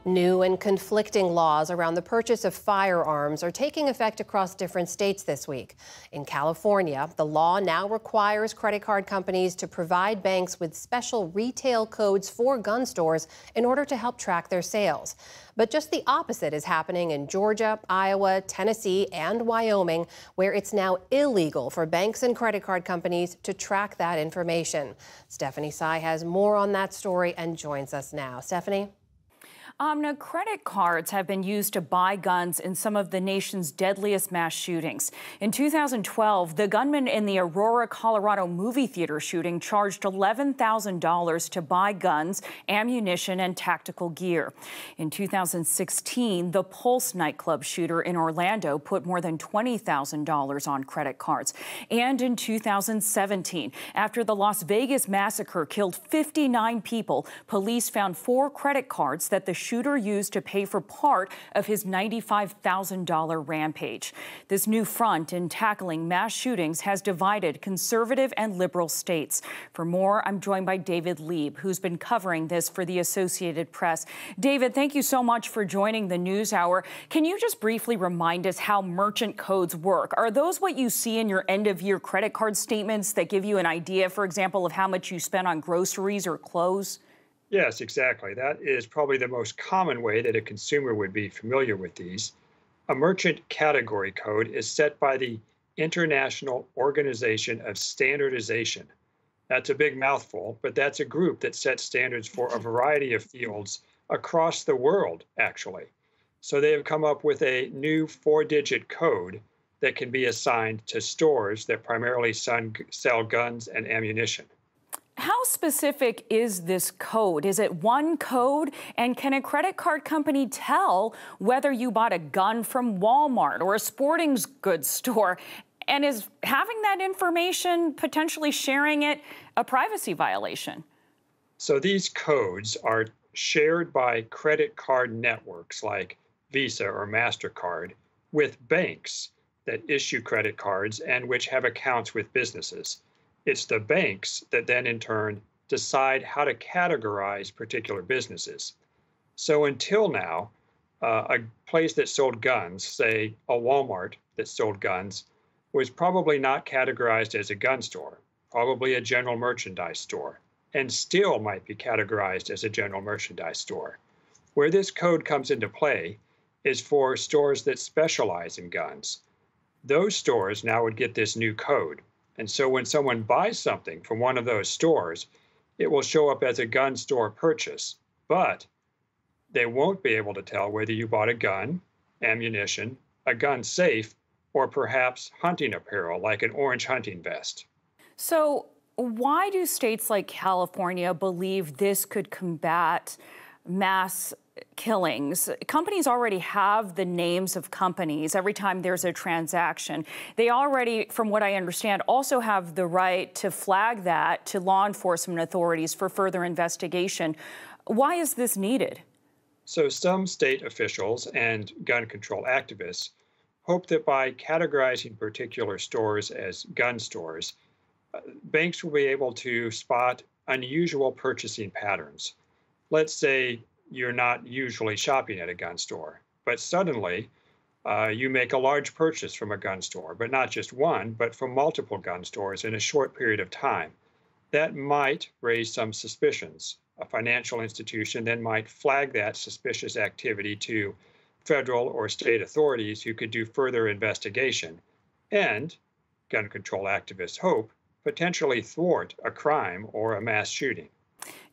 New and conflicting laws around the purchase of firearms are taking effect across different states this week. In California, the law now requires credit card companies to provide banks with special retail codes for gun stores in order to help track their sales. But just the opposite is happening in Georgia, Iowa, Tennessee, and Wyoming, where it's now illegal for banks and credit card companies to track that information. Stephanie Sy has more on that story and joins us now. Stephanie? Now, credit cards have been used to buy guns in some of the nation's deadliest mass shootings. In 2012, the gunman in the Aurora, Colorado movie theater shooting charged $11,000 to buy guns, ammunition, and tactical gear. In 2016, the Pulse nightclub shooter in Orlando put more than $20,000 on credit cards. And in 2017, after the Las Vegas massacre killed 59 people, police found 4 credit cards that the shooter used to pay for part of his $95,000 rampage. This new front in tackling mass shootings has divided conservative and liberal states. For more, I'm joined by David Lieb, who's been covering this for the Associated Press. David, thank you so much for joining the NewsHour. Can you just briefly remind us how merchant codes work? Are those what you see in your end-of-year credit card statements that give you an idea, for example, of how much you spent on groceries or clothes? Yes, exactly. That is probably the most common way that a consumer would be familiar with these. A merchant category code is set by the International Organization of Standardization. That's a big mouthful, but that's a group that sets standards for a variety of fields across the world, actually. So they have come up with a new 4-digit code that can be assigned to stores that primarily sell guns and ammunition. How specific is this code? Is it one code? And can a credit card company tell whether you bought a gun from Walmart or a sporting goods store? And is having that information, potentially sharing it, a privacy violation? So these codes are shared by credit card networks like Visa or MasterCard with banks that issue credit cards and which have accounts with businesses. It's the banks that then, in turn, decide how to categorize particular businesses. So until now, a place that sold guns, say a Walmart that sold guns, was probably not categorized as a gun store, probably a general merchandise store, and still might be categorized as a general merchandise store. Where this code comes into play is for stores that specialize in guns. Those stores now would get this new code. And so when someone buys something from one of those stores, it will show up as a gun store purchase, but they won't be able to tell whether you bought a gun, ammunition, a gun safe, or perhaps hunting apparel like an orange hunting vest. So why do states like California believe this could combat mass killings? Companies already have the names of companies every time there's a transaction. They already, from what I understand, also have the right to flag that to law enforcement authorities for further investigation. Why is this needed? So some state officials and gun control activists hope that by categorizing particular stores as gun stores, banks will be able to spot unusual purchasing patterns. Let's say you're not usually shopping at a gun store, but suddenly you make a large purchase from a gun store, but not just one, but from multiple gun stores in a short period of time. That might raise some suspicions. A financial institution then might flag that suspicious activity to federal or state authorities who could do further investigation and, gun control activists hope, potentially thwart a crime or a mass shooting.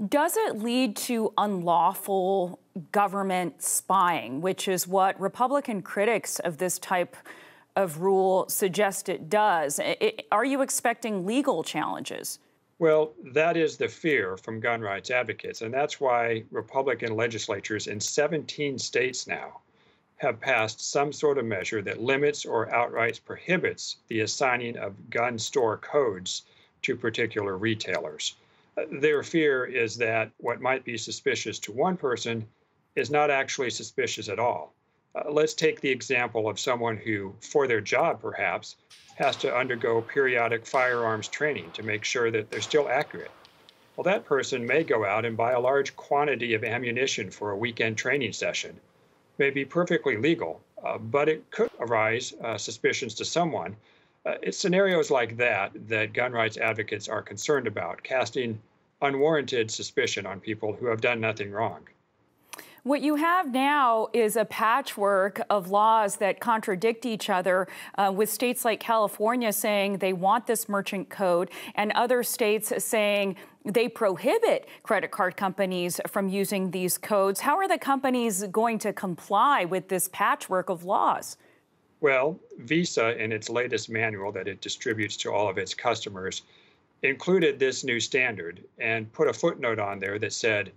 Does it lead to unlawful government spying, which is what Republican critics of this type of rule suggest it does? Are you expecting legal challenges? Well, that is the fear from gun rights advocates, and that's why Republican legislatures in 17 states now have passed some sort of measure that limits or outright prohibits the assigning of gun store codes to particular retailers. Their fear is that what might be suspicious to one person is not actually suspicious at all. Let's take the example of someone who, for their job perhaps, has to undergo periodic firearms training to make sure that they're still accurate. well, that person may go out and buy a large quantity of ammunition for a weekend training session. May be perfectly legal, but it could arise suspicions to someone. It's scenarios like that that gun rights advocates are concerned about, casting unwarranted suspicion on people who have done nothing wrong. What you have now is a patchwork of laws that contradict each other, with states like California saying they want this merchant code and other states saying they prohibit credit card companies from using these codes. How are the companies going to comply with this patchwork of laws? Well, Visa, in its latest manual that it distributes to all of its customers, included this new standard and put a footnote on there that said,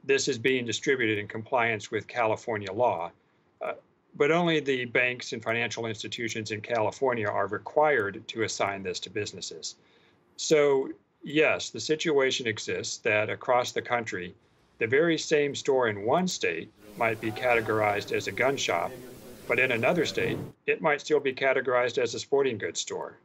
this is being distributed in compliance with California law, but only the banks and financial institutions in California are required to assign this to businesses. So, yes, the situation exists that across the country, the very same store in one state might be categorized as a gun shop, but in another state, it might still be categorized as a sporting goods store.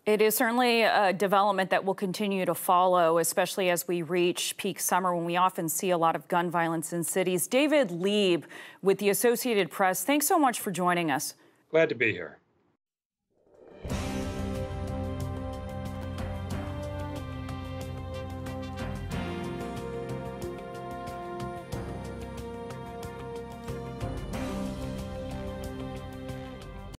It is certainly a development that will continue to follow, especially as we reach peak summer when we often see a lot of gun violence in cities. David Lieb with the Associated Press, thanks so much for joining us. Glad to be here.